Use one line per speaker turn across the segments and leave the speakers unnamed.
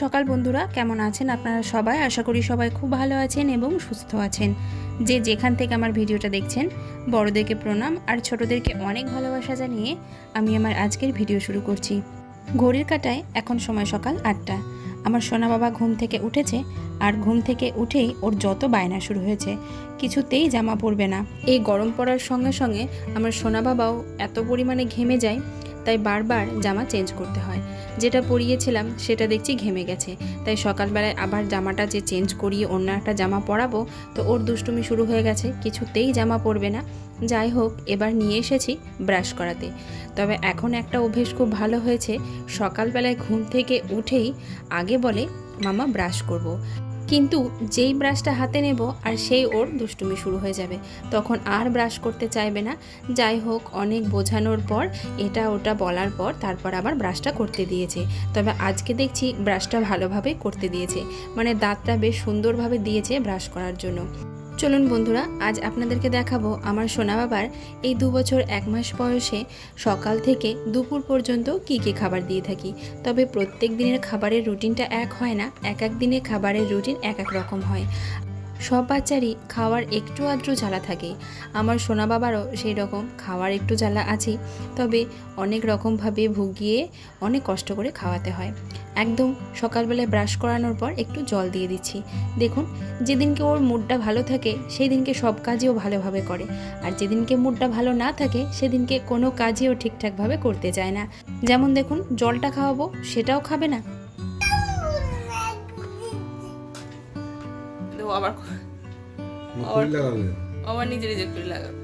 সকাল বন্ধুরা, কেমন আছেন আপনারা সবাই? আশা করি সবাই খুব ভালো আছেন এবং সুস্থ আছেন। যে যেখান থেকে আমার ভিডিওটা দেখছেন, বড়দেরকে প্রণাম আর ছোটদেরকে অনেক ভালোবাসা জানিয়ে আমি আমার আজকের ভিডিও শুরু করছি। ঘড়ির কাঁটায় এখন সময় সকাল 8টা। আমার সোনা বাবা ঘুম থেকে উঠেছে আর ঘুম থেকে উঠেই ওর যত বায়না শুরু হয়েছে, কিছুতেই জামা পরবে না। এই গরম পড়ার সঙ্গে সঙ্গে আমার সোনা বাবাও এত পরিমাণে ঘেমে যায়, তাই বারবার জামা চেঞ্জ করতে হয়। যেটা পরিয়েছিলাম সেটা দেখছি ঘেমে গেছে, তাই সকালবেলায় আবার জামাটা যে চেঞ্জ করিয়ে অন্য একটা জামা পরাবো, তো ওর দুষ্টুমি শুরু হয়ে গেছে, কিছুতেই জামা পরবে না। যাই হোক, এবার নিয়ে এসেছি ব্রাশ করাতে। তবে এখন একটা অভ্যেস খুব ভালো হয়েছে, সকালবেলায় ঘুম থেকে উঠেই আগে বলে মামা ব্রাশ করব। কিন্তু যেই ব্রাশটা হাতে নেব আর সেই ওর দুষ্টুমি শুরু হয়ে যাবে, তখন আর ব্রাশ করতে চাইবে না। যাই হোক, অনেক বোঝানোর পর, এটা ওটা বলার পর তারপর আবার ব্রাশটা করতে দিয়েছে। তবে আজকে দেখছি ব্রাশটা ভালোভাবে করতে দিয়েছে, মানে দাঁতটা বেশ সুন্দরভাবে দিয়েছে ব্রাশ করার জন্য। চলুন বন্ধুরা, আজ আপনাদেরকে দেখাবো আমার সোনা বাবার এই 2 বছর 1 মাস বয়সে সকাল থেকে দুপুর পর্যন্ত কী কী খাবার দিয়ে থাকি। তবে প্রত্যেক দিনের খাবারের রুটিনটা এক হয় না, এক এক দিনে খাবারের রুটিন এক এক রকম হয়। সব বাচ্চারই খাওয়ার একটু আধটু জ্বালা থাকে, আমার সোনা বাবারও সেই রকম খাওয়ার একটু জ্বালা আছে। তবে অনেক রকমভাবে ভুগিয়ে অনেক কষ্ট করে খাওয়াতে হয়। একদম সকালবেলায় ব্রাশ করানোর পর একটু জল দিয়ে দিচ্ছি। দেখুন, যেদিনকে ওর মুডটা ভালো থাকে সেই দিনকে সব কাজেও ভালোভাবে করে, আর যেদিনকে মুডটা ভালো না থাকে সেদিনকে কোনো কাজেও ঠিকঠাকভাবে করতে চায় না। যেমন দেখুন, জলটা খাওয়াবো সেটাও খাবে না। আবার আবার নিজে নিজে করে লাগাবে।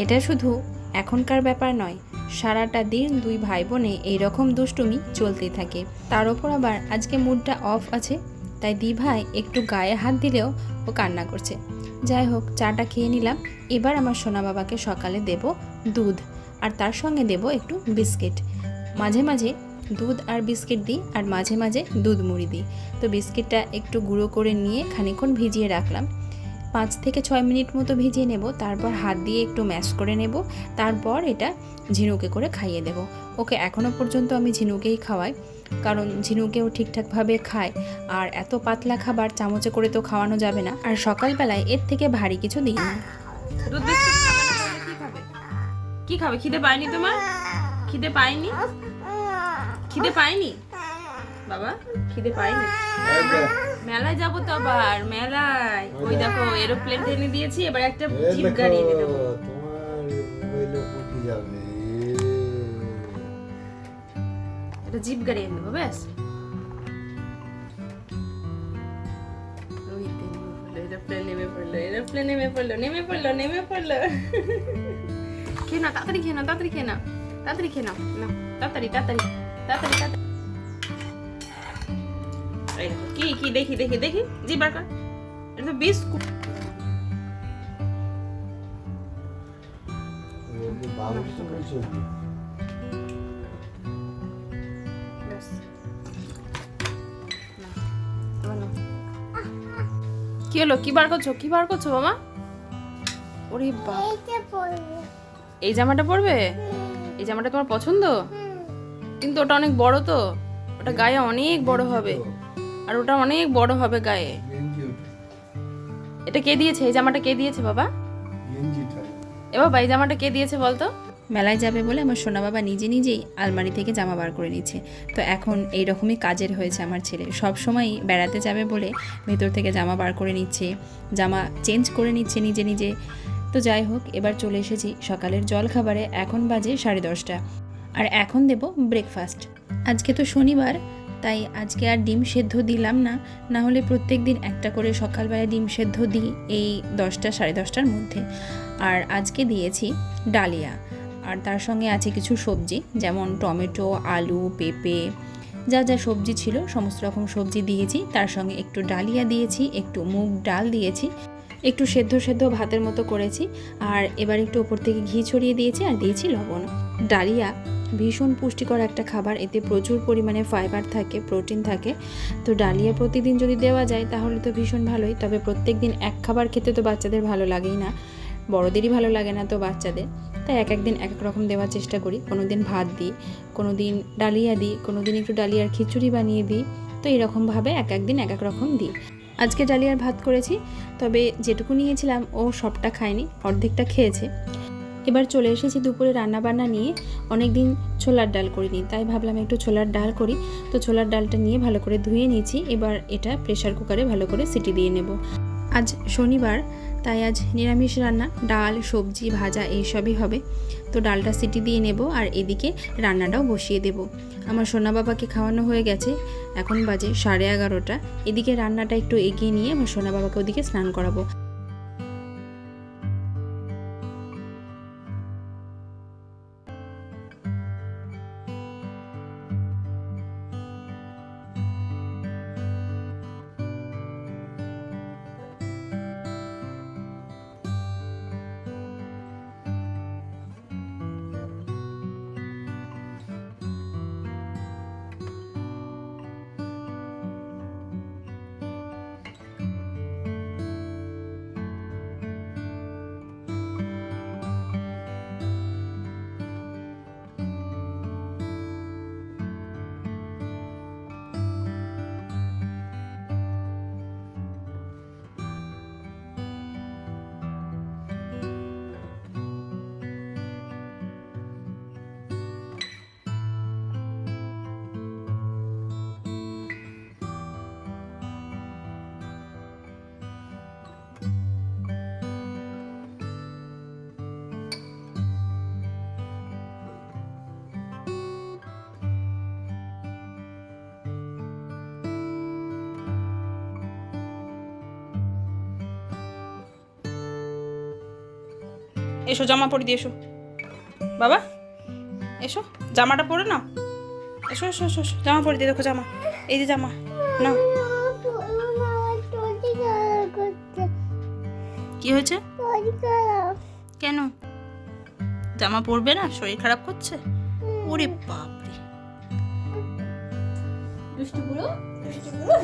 এটা শুধু এখনকার ব্যাপার নয়, সারাটা দিন 2 ভাই বোনে এইরকম দুষ্টুমি চলতেই থাকে। তার ওপর আবার আজকে মুডটা অফ আছে, তাই দি ভাই একটু গায়ে হাত দিলেও ও কান্না করছে। যাই হোক, চাটা খেয়ে নিলাম। এবার আমার সোনা বাবাকে সকালে দেব দুধ, আর তার সঙ্গে দেব একটু বিস্কিট। মাঝে মাঝে দুধ আর বিস্কিট দিই, আর মাঝে মাঝে দুধ মুড়ি দিই। তো বিস্কিটটা একটু গুঁড়ো করে নিয়ে খানিকক্ষণ ভিজিয়ে রাখলাম, 5 থেকে 6 মিনিট মতো ভিজিয়ে নেব। তারপর হাত দিয়ে একটু ম্যাশ করে নেব, তারপর এটা ঝিনুকে করে খাইয়ে দেব। ওকে এখনও পর্যন্ত আমি ঝিনুকেই খাওয়াই, কারণ ঝিনুকেও ঠিকঠাকভাবে খায়। আর এত পাতলা খাবার চামচে করে তো খাওয়ানো যাবে না, আর সকালবেলায় এর থেকে ভারী কিছু দিই না। দুধ বিস্কুট খাবে না, তাহলে কি খাবে? কি খাবে? খিদে পায়নি তোমার? খিদে পায়নি? খিদে পায়নি বাবা? খিদে পায়নি? মেলায় যাবো তো আবার, মেলায় ওই দেখো এরোপ্লেন এনে দিয়েছি, এবার একটা জিপ গাড়ি এনে দেবো। একটা জিপ গাড়ি এনে দেবো, ব্যাস। এরোপ্লেন নেমে পড়লো। খেয়ে না, তাড়াতাড়ি খেয়ে না, তাড়াতাড়ি খেয়ে না, তাড়াতাড়ি খেয়ে নাও, না তাড়াতাড়ি তাড়াতাড়ি তাড়াতাড়ি তাড়াতাড়ি। কি কি দেখি দেখি দেখি, জি বার কর। এটা তো বিস্কুট। কি হলো? কি বার করছো? কি বার করছো বাবা? ওরে বাবা, এই জামাটা পরবে? এই জামাটা তোমার পছন্দ? কিন্তু ওটা অনেক বড়, তো ওটা গায়ে অনেক বড় হবে, আর ওটা অনেক বড় হবে গায়ে। এটা কে দিয়েছে? এই জামাটা কে দিয়েছে বাবা? এ বাবা, এই জামাটা কে দিয়েছে বলতো? মেলায় যাবে বলে আমার সোনা বাবা নিজে নিজেই আলমারি থেকে জামা বার করে নিচ্ছে। তো এখন এইরকমই কাজের হয়েছে আমার ছেলে, সব সময়ই বেড়াতে যাবে বলে ভেতর থেকে জামা বার করে নিচ্ছে, জামা চেঞ্জ করে নিচ্ছে নিজে নিজে। তো যাই হোক, এবার চলে এসেছি সকালের জল খাবারে। এখন বাজে 10:30, আর এখন দেব ব্রেকফাস্ট। আজকে তো শনিবার, তাই আজকে আর ডিম সেদ্ধ দিলাম না, না হলে প্রত্যেক দিন একটা করে সকালবেলায় ডিম সেদ্ধ দিই এই 10টা 10:30টার মধ্যে। আর আজকে দিয়েছি ডালিয়া, আর তার সঙ্গে আছে কিছু সবজি, যেমন টমেটো, আলু, পেঁপে, যা যা সবজি ছিল সমস্ত রকম সবজি দিয়েছি। তার সঙ্গে একটু ডালিয়া দিয়েছি, একটু মুগ ডাল দিয়েছি, একটু সেদ্ধ সেদ্ধ ভাতের মতো করেছি, আর এবার একটু ওপর থেকে ঘি ছড়িয়ে দিয়েছি, আর দিয়েছি লবণ। ডালিয়া ভীষণ পুষ্টিকর একটা খাবার, এতে প্রচুর পরিমাণে ফাইবার থাকে, প্রোটিন থাকে। তো ডালিয়া প্রতিদিন যদি দেওয়া যায় তাহলে তো ভীষণ ভালোই। তবে প্রত্যেক দিন এক খাবার খেতে তো বাচ্চাদের ভালো লাগেই না, বড়দেরই ভালো লাগে না তো বাচ্চাদের, তাই এক একদিন এক এক রকম দেওয়ার চেষ্টা করি। কোনো দিন ভাত দিই, কোনো দিন ডালিয়া দিই, কোনো দিন একটু ডালিয়ার খিচুড়ি বানিয়ে দিই। তো এরকমভাবে এক একদিন এক এক রকম দিই। আজকে ডালিয়ার ভাত করেছি, তবে যেটুকু নিয়েছিলাম ও সবটা খায়নি, অর্ধেকটা খেয়েছে। এবার চলে এসেছি দুপুরে রান্নাবান্না নিয়ে। অনেক দিন ছোলার ডাল করিনি, তাই ভাবলাম একটু ছোলার ডাল করি। তো ছোলার ডালটা নিয়ে ভালো করে ধুয়ে নিয়েছি। এবার এটা প্রেসার কুকারে ভালো করে সিটি দিয়ে নেব। আজ শনিবার, তাই আজ নিরামিষ রান্না, ডাল, সবজি, ভাজা এইসবই হবে। তো ডালটা সিটি দিয়ে নেব আর এদিকে রান্নাটাও বসিয়ে দেব। আমার সোনা বাবাকে খাওয়ানো হয়ে গেছে, এখন বাজে 11:30। এদিকে রান্নাটা একটু এগিয়ে নিয়ে আমার সোনা বাবাকে ওদিকে স্নান করাবো। এসো, জামা পরে দিয়ে এসো বাবা, এসো জামাটা পরে নাও। এসো এসো এসো এসো, জামা পরে দিয়ে, দেখো জামা, এই যে জামা নাও। কি হয়েছে? কেন জামা পরবে না? শরীর খারাপ করছে? ওরে বাপরে, দুষ্টু বুড়ো, দুষ্টু বুড়ো।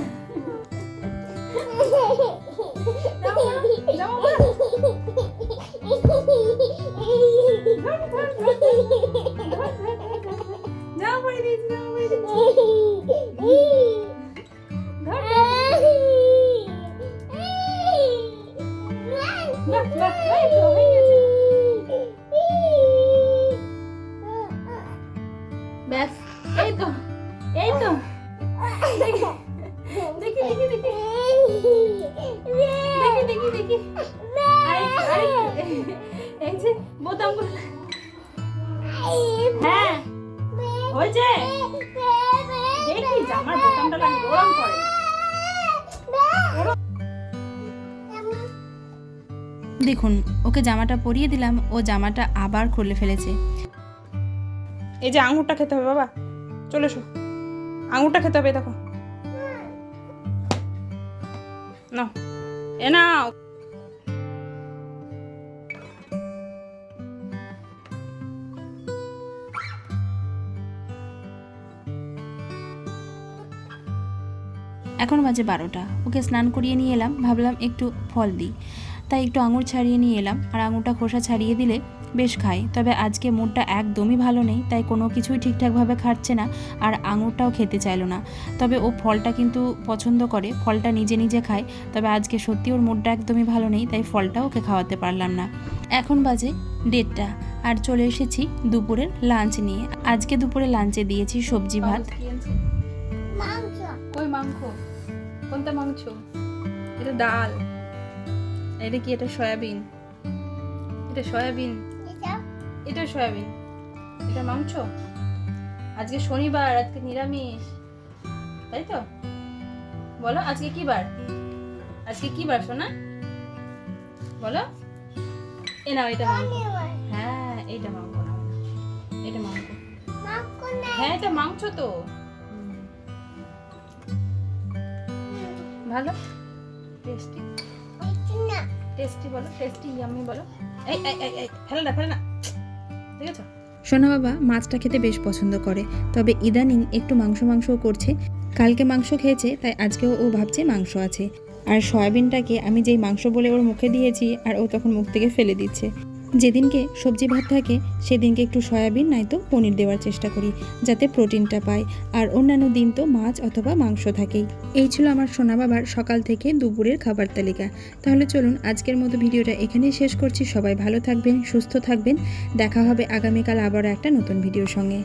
ব্যাস, এই তো এই তো, দেখি দেখি দেখি দেখি দেখি দেখি দেখি, এই যে বোতামগুলো, হ্যাঁ হয়েছে, দেখি জামার বোতামটা লাগে, গরম করে। দেখুন, ওকে জামাটা পরিয়ে দিলাম, ও জামাটা আবার খুলে ফেলেছে। এই যে আঙুরটা খেতে হবে বাবা, চলে এসো, আঙুরটা খেতে হবে, দেখো নাও, এ নাও। এখন বাজে 12টা, ওকে স্নান করিয়ে নিয়ে এলাম, ভাবলাম একটু ফল দিই, তাই একটু আঙুর ছাড়িয়ে নিয়ে এলাম। আর আঙুরটা খোসা ছাড়িয়ে দিলে বেশ খায়, তবে আজকে মুডটা একদমই ভালো নেই, তাই কোনো কিছুই ঠিকঠাকভাবে খাচ্ছে না, আর আঙুরটাও খেতে চাইলো না। তবে ও ফলটা কিন্তু পছন্দ করে, ফলটা নিজে নিজে খায়, তবে আজকে সত্যি ওর মুডটা একদমই ভালো নেই, তাই ফলটা ওকে খাওয়াতে পারলাম না। এখন বাজে 1:30 আর চলে এসেছি দুপুরের লাঞ্চ নিয়ে। আজকে দুপুরে লাঞ্চে দিয়েছি সবজি ভাত। কই মাংস? কোনটা মাংস? এটা ডাল। এটা কি? এটা সয়াবিন। এটা সয়াবিন, এটা সয়াবিন, এটা মাংস। আজকে শনিবার, আজকে নিরামিষ, তাই তো? বলো আজকে কি বার? আজকে কি বার সোনা? বলো। এ নাও, এটা মাংস। হ্যাঁ, এইটা মাংস না, এটা মাংস। হ্যাঁ, এটা মাংস তো। ভালো, টেস্টি, টেস্টি বলো, টেস্টি ইয়াম্মি বলো। এই এই এই এই, ফেলে না ফেলে না, ঠিক আছে? সোনা বাবা মাছটা খেতে বেশ পছন্দ করে, তবে ইদানিং একটু মাংসও করছে। কালকে মাংস খেয়েছে, তাই আজকেও ও ভাবছে মাংস আছে। আর সয়াবিনটাকে আমি যেই মাংস বলে ওর মুখে দিয়েছি, আর ও তখন মুখ থেকে ফেলে দিচ্ছে। যেদিনকে সবজি ভাত থাকে সেদিনকে একটু সয়াবিন নয়তো পনির দেওয়ার চেষ্টা করি, যাতে প্রোটিনটা পায়। আর অন্যান্য দিন তো মাছ অথবা মাংস থাকেই। এই ছিল আমার সোনা বাবার সকাল থেকে দুপুরের খাবার তালিকা। তাহলে চলুন আজকের মতো ভিডিওটা এখানেই শেষ করছি। সবাই ভালো থাকবেন, সুস্থ থাকবেন। দেখা হবে আগামীকাল আবারও একটা নতুন ভিডিওর সঙ্গে।